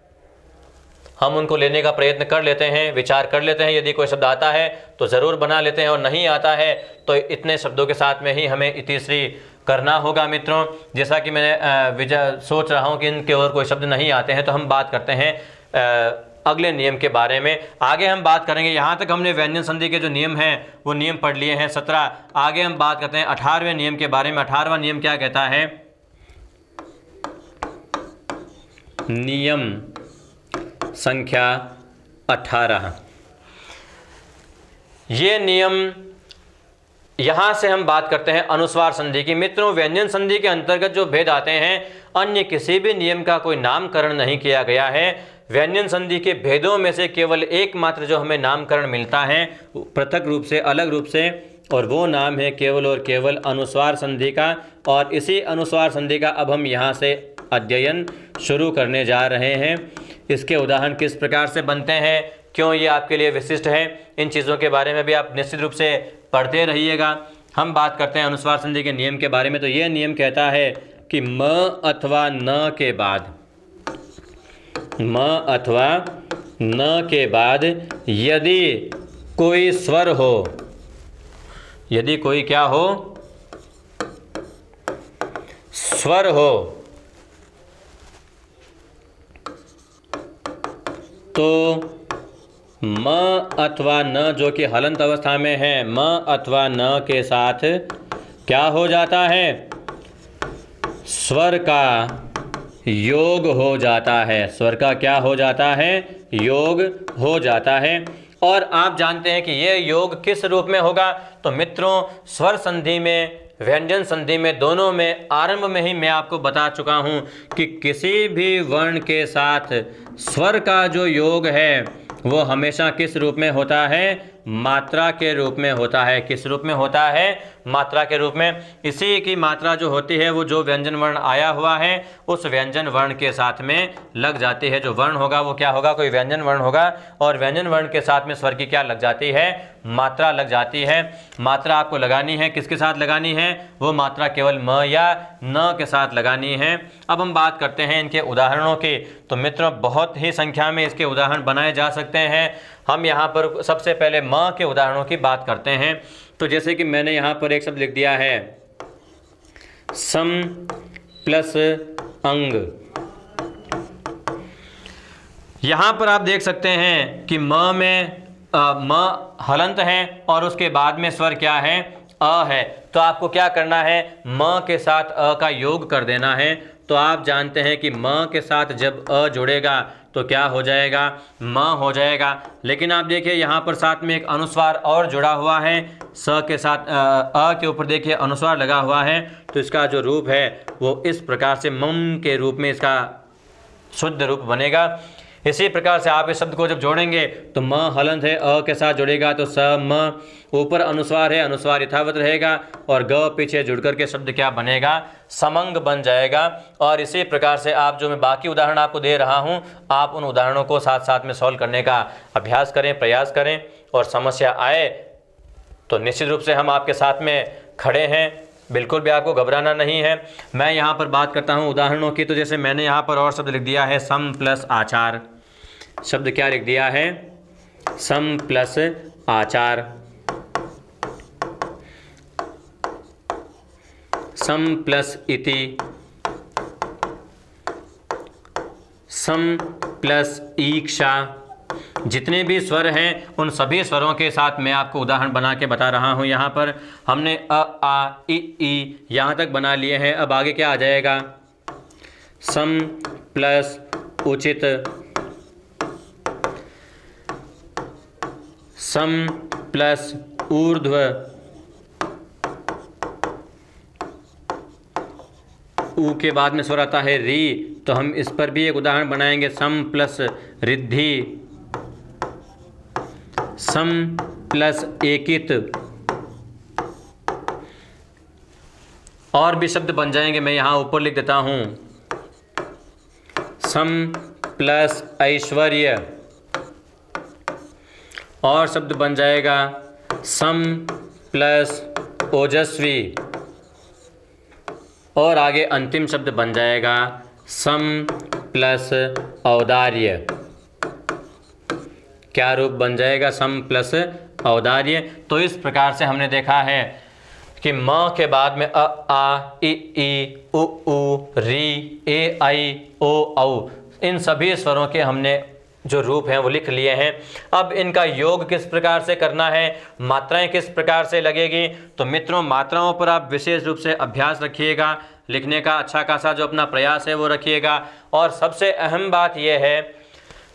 हम उनको लेने का प्रयत्न कर लेते हैं, विचार कर लेते हैं। यदि कोई शब्द आता है तो ज़रूर बना लेते हैं, और नहीं आता है तो इतने शब्दों के साथ में ही हमें इतिश्री करना होगा। मित्रों जैसा कि मैं सोच रहा हूँ कि इनके और कोई शब्द नहीं आते हैं, तो हम बात करते हैं अगले नियम के बारे में। आगे हम बात करेंगे, यहाँ तक हमने व्यंजन संधि के जो नियम हैं वो नियम पढ़ लिए हैं 17। आगे हम बात करते हैं 18वें नियम के बारे में। 18वां नियम क्या कहता है? नियम संख्या 18। ये नियम, यहाँ से हम बात करते हैं अनुस्वार संधि की। मित्रों व्यंजन संधि के अंतर्गत जो भेद आते हैं, अन्य किसी भी नियम का कोई नामकरण नहीं किया गया है। व्यंजन संधि के भेदों में से केवल एकमात्र जो हमें नामकरण मिलता है पृथक रूप से, अलग रूप से, और वो नाम है केवल और केवल अनुस्वार संधि का। और इसी अनुस्वार संधि का अब हम यहाँ से अध्ययन शुरू करने जा रहे हैं। इसके उदाहरण किस प्रकार से बनते हैं, क्यों ये आपके लिए विशिष्ट है, इन चीज़ों के बारे में भी आप निश्चित रूप से पढ़ते रहिएगा। हम बात करते हैं अनुस्वार संधि के नियम के बारे में। तो ये नियम कहता है कि म अथवा न के बाद, म अथवा न के बाद यदि कोई स्वर हो, यदि कोई क्या हो, स्वर हो, तो म अथवा न जो कि हलंत अवस्था में है, म अथवा न के साथ क्या हो जाता है, स्वर का योग हो जाता है। स्वर का क्या हो जाता है, योग हो जाता है। और आप जानते हैं कि ये योग किस रूप में होगा। तो मित्रों, स्वर संधि में, व्यंजन संधि में, दोनों में आरंभ में ही मैं आपको बता चुका हूँ कि किसी भी वर्ण के साथ स्वर का जो योग है वो हमेशा किस रूप में होता है, मात्रा के रूप में होता है। किस रूप में होता है, मात्रा के रूप में। इसी की मात्रा जो होती है वो जो व्यंजन वर्ण आया हुआ है उस व्यंजन वर्ण के साथ में लग जाती है। जो वर्ण होगा वो क्या होगा, कोई व्यंजन वर्ण होगा, और व्यंजन वर्ण के साथ में स्वर की क्या लग जाती है, मात्रा लग जाती है। मात्रा आपको लगानी है, किसके साथ लगानी है, वो मात्रा केवल म या न के साथ लगानी है। अब हम बात करते हैं इनके उदाहरणों की। तो मित्रों, बहुत ही संख्या में इसके उदाहरण बनाए जा सकते हैं। हम यहाँ पर सबसे पहले म के उदाहरणों की बात करते हैं। तो जैसे कि मैंने यहाँ पर एक शब्द लिख दिया है, सम प्लस अंग। यहाँ पर आप देख सकते हैं कि म में म हलंत है और उसके बाद में स्वर क्या है, अ है। तो आपको क्या करना है, म के साथ अ का योग कर देना है। तो आप जानते हैं कि म के साथ जब अ जुड़ेगा तो क्या हो जाएगा, म हो जाएगा। लेकिन आप देखिए यहाँ पर साथ में एक अनुस्वार और जुड़ा हुआ है, स के साथ अ के ऊपर देखिए अनुस्वार लगा हुआ है। तो इसका जो रूप है वो इस प्रकार से मम के रूप में इसका शुद्ध रूप बनेगा। इसी प्रकार से आप इस शब्द को जब जोड़ेंगे तो म हलंत है, अ के साथ जुड़ेगा तो स म, ऊपर अनुस्वार है, अनुस्वार यथावत रहेगा और ग पीछे जुड़ करके शब्द क्या बनेगा, समंग बन जाएगा। और इसी प्रकार से आप जो मैं बाकी उदाहरण आपको दे रहा हूं, आप उन उदाहरणों को साथ साथ में सॉल्व करने का अभ्यास करें, प्रयास करें। और समस्या आए तो निश्चित रूप से हम आपके साथ में खड़े हैं, बिल्कुल भी आपको घबराना नहीं है। मैं यहाँ पर बात करता हूँ उदाहरणों की। तो जैसे मैंने यहाँ पर और शब्द लिख दिया है, सम प्लस आचार। शब्द क्या लिख दिया है, सम प्लस आचार। सम प्लस इति, सम प्लस ईक्षा। जितने भी स्वर हैं उन सभी स्वरों के साथ मैं आपको उदाहरण बना के बता रहा हूं। यहाँ पर हमने अ, आ, ई यहाँ तक बना लिए हैं। अब आगे क्या आ जाएगा, सम प्लस उचित, सम प्लस ऊर्ध्व, ऊ के बाद में स्वर आता है री। तो हम इस पर भी एक उदाहरण बनाएंगे, सम प्लस रिद्धि, सम प्लस एकित। और भी शब्द बन जाएंगे, मैं यहाँ ऊपर लिख देता हूँ, सम प्लस ऐश्वर्य। और शब्द बन जाएगा, सम प्लस ओजस्वी। और आगे अंतिम शब्द बन जाएगा, सम प्लस औदार्य। क्या रूप बन जाएगा, सम प्लस औदार्य। तो इस प्रकार से हमने देखा है कि म के बाद में अ, आ, ई, उ, री, ए, आई, ओ, औ, इन सभी स्वरों के हमने जो रूप हैं वो लिख लिए हैं। अब इनका योग किस प्रकार से करना है, मात्राएं किस प्रकार से लगेगी। तो मित्रों, मात्राओं पर आप विशेष रूप से अभ्यास रखिएगा, लिखने का अच्छा खासा जो अपना प्रयास है वो रखिएगा। और सबसे अहम बात यह है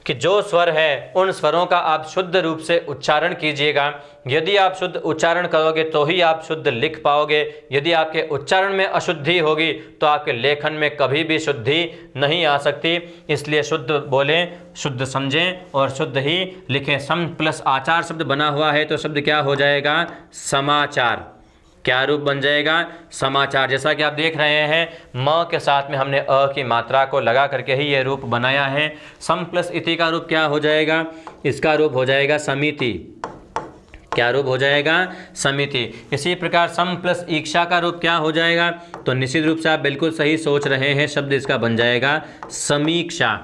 कि जो स्वर है उन स्वरों का आप शुद्ध रूप से उच्चारण कीजिएगा। यदि आप शुद्ध उच्चारण करोगे तो ही आप शुद्ध लिख पाओगे। यदि आपके उच्चारण में अशुद्धि होगी तो आपके लेखन में कभी भी शुद्धि नहीं आ सकती। इसलिए शुद्ध बोलें, शुद्ध समझें और शुद्ध ही लिखें। सम प्लस आचार शब्द बना हुआ है तो शब्द क्या हो जाएगा? समाचार। क्या रूप बन जाएगा? समाचार। जैसा कि आप देख रहे हैं म के साथ में हमने अ की मात्रा को लगा करके ही ये रूप बनाया है। सम प्लस इति का रूप क्या हो जाएगा? इसका रूप हो जाएगा समिति। क्या रूप हो जाएगा? समिति। इसी प्रकार सम प्लस ईक्षा का रूप क्या हो जाएगा? तो निश्चित रूप से आप बिल्कुल सही सोच रहे हैं, शब्द इसका बन जाएगा समीक्षा।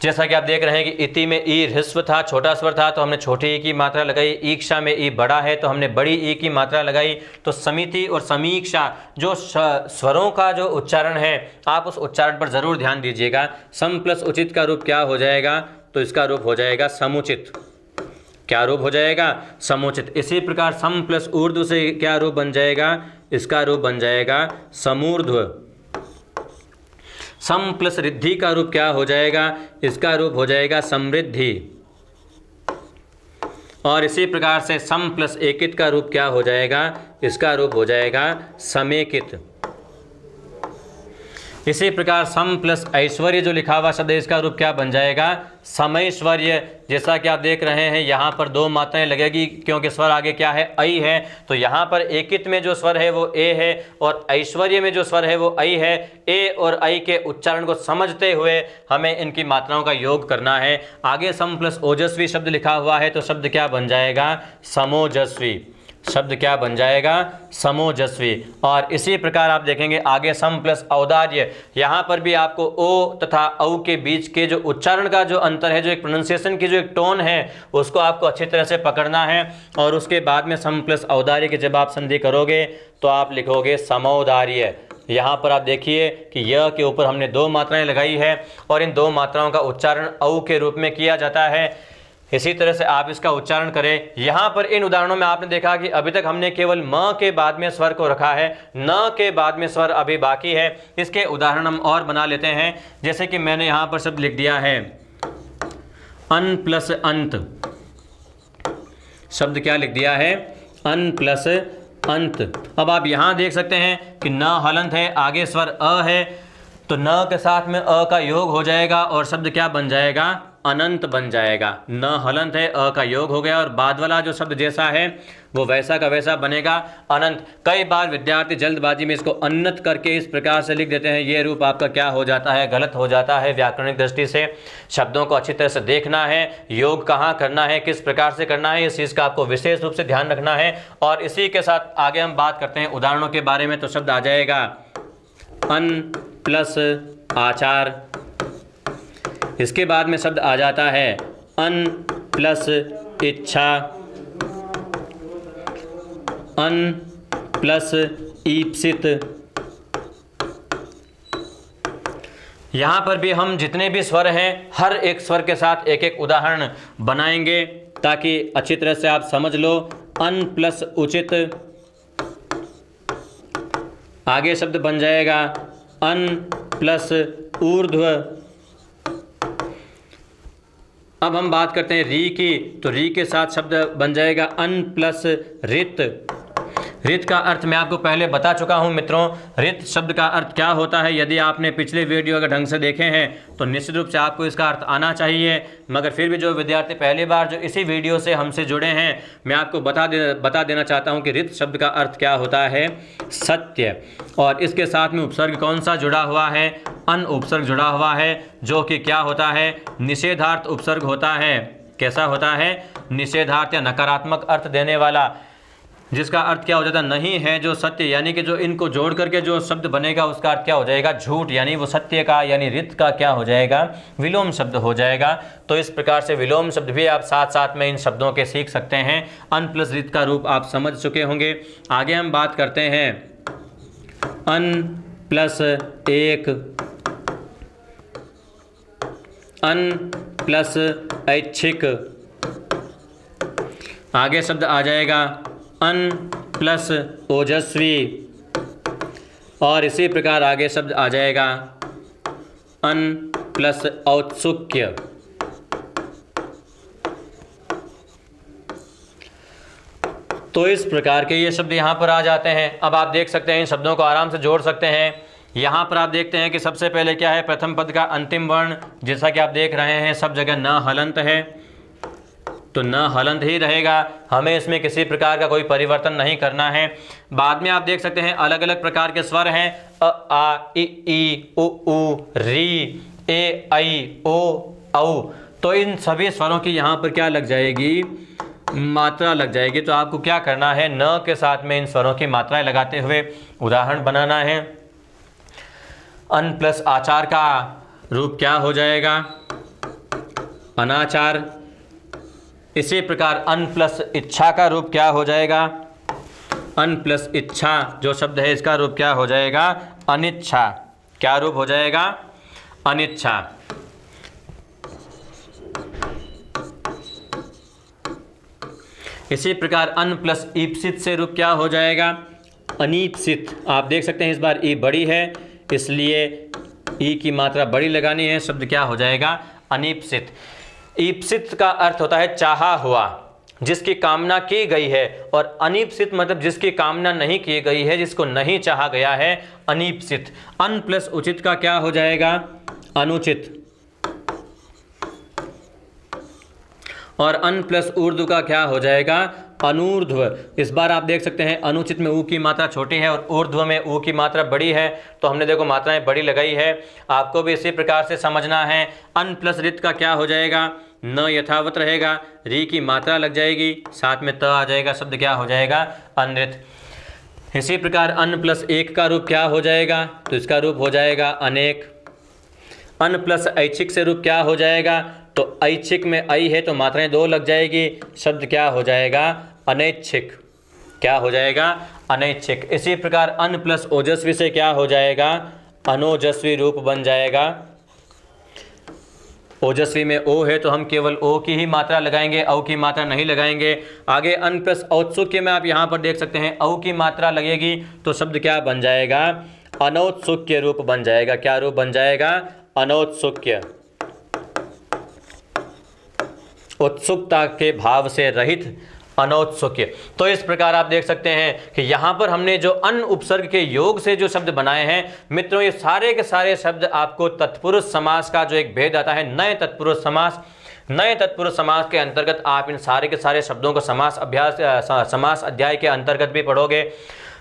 जैसा कि आप देख रहे हैं कि इति में ई ह्रस्व था, छोटा स्वर था, तो हमने छोटी ई की मात्रा लगाई। ईक्षा में ई बड़ा है तो हमने बड़ी ई की मात्रा लगाई। तो समिति और समीक्षा जो स्वरों का जो उच्चारण है, आप उस उच्चारण पर ज़रूर ध्यान दीजिएगा। सम प्लस उचित का रूप क्या हो जाएगा? तो इसका रूप हो जाएगा समुचित। क्या रूप हो जाएगा? समुचित। इसी प्रकार सम प्लस ऊर्ध्व से क्या रूप बन जाएगा? इसका रूप बन जाएगा समूर्ध्व। सम प्लस रिद्धि का रूप क्या हो जाएगा? इसका रूप हो जाएगा समृद्धि। और इसी प्रकार से सम प्लस एकित का रूप क्या हो जाएगा? इसका रूप हो जाएगा समेकित। इसी प्रकार सम प्लस ऐश्वर्य जो लिखा हुआ शब्द है, इसका रूप क्या बन जाएगा? समैश्वर्य। जैसा कि आप देख रहे हैं यहाँ पर दो मात्राएं लगेगी क्योंकि स्वर आगे क्या है? ऐ है। तो यहाँ पर एकित में जो स्वर है वो ए है और ऐश्वर्य में जो स्वर है वो ऐ है। ए और ऐ के उच्चारण को समझते हुए हमें इनकी मात्राओं का योग करना है। आगे सम प्लस ओजस्वी शब्द लिखा हुआ है तो शब्द क्या बन जाएगा? समोजस्वी। शब्द क्या बन जाएगा? समोजस्वी। और इसी प्रकार आप देखेंगे आगे सम प्लस औदार्य, यहाँ पर भी आपको ओ तथा औ के बीच के जो उच्चारण का जो अंतर है, जो एक प्रोनाउंसिएशन की जो एक टोन है, उसको आपको अच्छी तरह से पकड़ना है। और उसके बाद में सम प्लस औदार्य की जब आप संधि करोगे तो आप लिखोगे समौदार्य। यहाँ पर आप देखिए कि य के ऊपर हमने दो मात्राएं लगाई है और इन दो मात्राओं का उच्चारण औ के रूप में किया जाता है। इसी तरह से आप इसका उच्चारण करें। यहाँ पर इन उदाहरणों में आपने देखा कि अभी तक हमने केवल म के बाद में स्वर को रखा है, न के बाद में स्वर अभी बाकी है। इसके उदाहरण हम और बना लेते हैं। जैसे कि मैंने यहाँ पर शब्द लिख दिया है अन प्लस अंत। शब्द क्या लिख दिया है? अन प्लस अंत। अब आप यहाँ देख सकते हैं कि न हलंत है, आगे स्वर अ है, तो न के साथ में अ का योग हो जाएगा और शब्द क्या बन जाएगा? अनंत बन जाएगा। न हलंत है, अ का योग हो गया और बाद वाला जो शब्द जैसा है वो वैसा का वैसा बनेगा अनंत। कई बार विद्यार्थी जल्दबाजी में इसको अन्नत करके इस प्रकार से लिख देते हैं। ये रूप आपका क्या हो जाता है? गलत हो जाता है। व्याकरणिक दृष्टि से शब्दों को अच्छी तरह से देखना है, योग कहाँ करना है, किस प्रकार से करना है, इस चीज़ का आपको विशेष रूप से ध्यान रखना है। और इसी के साथ आगे हम बात करते हैं उदाहरणों के बारे में। तो शब्द आ जाएगा अन प्लस आचार। इसके बाद में शब्द आ जाता है अन प्लस इच्छा, अन प्लस ईप्सित। यहाँ पर भी हम जितने भी स्वर हैं हर एक स्वर के साथ एक एक उदाहरण बनाएंगे ताकि अच्छी तरह से आप समझ लो। अन प्लस उचित, आगे शब्द बन जाएगा अन प्लस ऊर्ध्व। अब हम बात करते हैं री की, तो री के साथ शब्द बन जाएगा अन प्लस रित। रित का अर्थ मैं आपको पहले बता चुका हूं मित्रों। रित शब्द का अर्थ क्या होता है, यदि आपने पिछले वीडियो अगर ढंग से देखे हैं तो निश्चित रूप से आपको इसका अर्थ आना चाहिए। मगर फिर भी जो विद्यार्थी पहली बार जो इसी वीडियो से हमसे जुड़े हैं, मैं आपको बता देना चाहता हूं कि रित शब्द का अर्थ क्या होता है? सत्य। और इसके साथ में उपसर्ग कौन सा जुड़ा हुआ है? अन उपसर्ग जुड़ा हुआ है, जो कि क्या होता है? निषेधार्थ उपसर्ग होता है। कैसा होता है? निषेधार्थ या नकारात्मक अर्थ देने वाला, जिसका अर्थ क्या हो जाता है? नहीं है जो सत्य, यानी कि जो इनको जोड़ करके जो शब्द बनेगा उसका अर्थ क्या हो जाएगा? झूठ। यानी वो सत्य का यानी रित का क्या हो जाएगा? विलोम शब्द हो जाएगा। तो इस प्रकार से विलोम शब्द भी आप साथ साथ में इन शब्दों के सीख सकते हैं। अन प्लस रित का रूप आप समझ चुके होंगे। आगे हम बात करते हैं अन प्लस एक, अन प्लस ऐच्छिक। आगे शब्द आ जाएगा अन प्लस ओजस्वी। और इसी प्रकार आगे शब्द आ जाएगा अन प्लस औत्सुक्य। तो इस प्रकार के ये शब्द यहाँ पर आ जाते हैं। अब आप देख सकते हैं इन शब्दों को आराम से जोड़ सकते हैं। यहाँ पर आप देखते हैं कि सबसे पहले क्या है, प्रथम पद का अंतिम वर्ण, जैसा कि आप देख रहे हैं सब जगह न हलंत है, तो न हलंत ही रहेगा, हमें इसमें किसी प्रकार का कोई परिवर्तन नहीं करना है। बाद में आप देख सकते हैं अलग अलग प्रकार के स्वर हैं, अ आ इ ई उ ऊ री ए ऐ ओ औ। तो इन सभी स्वरों की यहाँ पर क्या लग जाएगी, मात्रा लग जाएगी। तो आपको क्या करना है, न के साथ में इन स्वरों की मात्राएं लगाते हुए उदाहरण बनाना है। अन प्लस आचार का रूप क्या हो जाएगा, अनाचार। इसी प्रकार अन प्लस इच्छा का रूप क्या हो जाएगा, अन प्लस इच्छा जो शब्द है इसका रूप क्या हो जाएगा, अनिच्छा। क्या रूप हो जाएगा, अनिच्छा। इसी प्रकार अन प्लस ईप्सित से रूप क्या हो जाएगा, अनीप्सित। आप देख सकते हैं इस बार ई बड़ी है इसलिए ई की मात्रा बड़ी लगानी है, शब्द क्या हो जाएगा, अनीप्सित। ईप्सित का अर्थ होता है चाहा हुआ, जिसकी कामना की गई है, और अनीप्सित मतलब जिसकी कामना नहीं की गई है, जिसको नहीं चाहा गया है, अनीप्सित। अन प्लस उचित का क्या हो जाएगा, अनुचित। और अन प्लस ऊर्ध्व का क्या हो जाएगा, अनूर्ध्व। इस बार आप देख सकते हैं अनुचित में ऊ की मात्रा छोटी है और ऊर्ध्व में ऊ की मात्रा बड़ी है, तो हमने देखो मात्राएं बड़ी लगाई है। आपको भी इसी प्रकार से समझना है। अन प्लस रित का क्या हो जाएगा, न यथावत रहेगा, री की मात्रा लग जाएगी, साथ में त आ जाएगा, शब्द क्या हो जाएगा, अनृत। इसी प्रकार अन प्लस एक का रूप क्या हो जाएगा, तो इसका रूप हो जाएगा अनेक। अन प्लस ऐच्छिक से रूप क्या हो जाएगा, तो ऐच्छिक में ऐ है तो मात्राएं दो लग जाएगी, शब्द क्या हो जाएगा, अनैच्छिक। क्या हो जाएगा, अनैच्छिक। इसी प्रकार अन प्लस ओजस्वी से क्या हो जाएगा, अनोजस्वी रूप बन जाएगा। ओजस्वी में ओ है तो हम केवल ओ की ही मात्रा लगाएंगे, औ की मात्रा नहीं लगाएंगे। आगे अन प्लस औत्सुक्य में आप यहाँ पर देख सकते हैं औ की मात्रा लगेगी तो शब्द क्या बन जाएगा, अनौत्सुक्य रूप बन जाएगा। क्या रूप बन जाएगा, अनौत्सुक्य। उत्सुकता के भाव से रहित, अनौत्सुक्य। तो इस प्रकार आप देख सकते हैं कि यहाँ पर हमने जो अन उपसर्ग के योग से जो शब्द बनाए हैं मित्रों, ये सारे के सारे शब्द आपको तत्पुरुष समास का जो एक भेद आता है, नए तत्पुरुष समास। नए तत्पुरुष समास के अंतर्गत आप इन सारे के सारे शब्दों को समास अध्याय के अंतर्गत भी पढ़ोगे।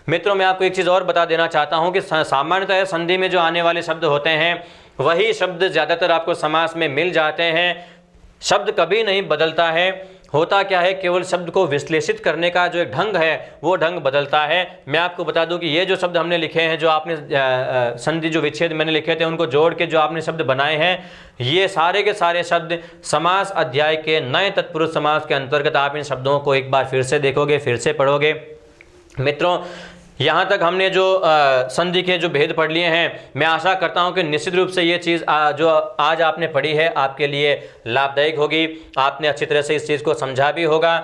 मित्रों, मैं आपको एक चीज़ और बता देना चाहता हूँ कि सामान्यतः संधि में जो आने वाले शब्द होते हैं वही शब्द ज़्यादातर आपको समास में मिल जाते हैं। शब्द कभी नहीं बदलता है। होता क्या है, केवल शब्द को विश्लेषित करने का जो एक ढंग है वो ढंग बदलता है। मैं आपको बता दूं कि ये जो शब्द हमने लिखे हैं, जो आपने संधि जो विच्छेद मैंने लिखे थे उनको जोड़ के जो आपने शब्द बनाए हैं, ये सारे के सारे शब्द समास अध्याय के नए तत्पुरुष समास के अंतर्गत आप इन शब्दों को एक बार फिर से देखोगे, फिर से पढ़ोगे। मित्रों, यहाँ तक हमने जो संधि के जो भेद पढ़ लिए हैं, मैं आशा करता हूँ कि निश्चित रूप से ये चीज़ जो आज आपने पढ़ी है आपके लिए लाभदायक होगी। आपने अच्छी तरह से इस चीज़ को समझा भी होगा।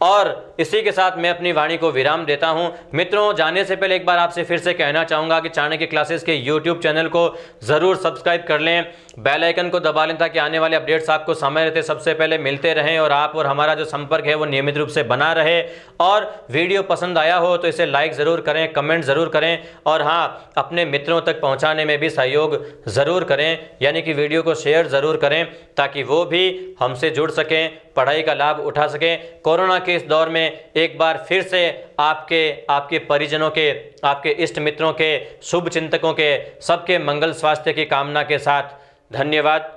और इसी के साथ मैं अपनी वाणी को विराम देता हूं। मित्रों, जाने से पहले एक बार आपसे फिर से कहना चाहूँगा कि चाणक्य क्लासेस के यूट्यूब चैनल को ज़रूर सब्सक्राइब कर लें, बेल आइकन को दबा लें ताकि आने वाले अपडेट्स आपको समय रहते सबसे पहले मिलते रहें और आप और हमारा जो संपर्क है वो नियमित रूप से बना रहे। और वीडियो पसंद आया हो तो इसे लाइक ज़रूर करें, कमेंट ज़रूर करें और हाँ, अपने मित्रों तक पहुँचाने में भी सहयोग ज़रूर करें, यानी कि वीडियो को शेयर ज़रूर करें ताकि वो भी हमसे जुड़ सकें, पढ़ाई का लाभ उठा सकें। कोरोना के इस दौर में एक बार फिर से आपके परिजनों के, आपके इष्ट मित्रों के, शुभ चिंतकों के सबके मंगल स्वास्थ्य की कामना के साथ धन्यवाद।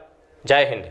जय हिंद।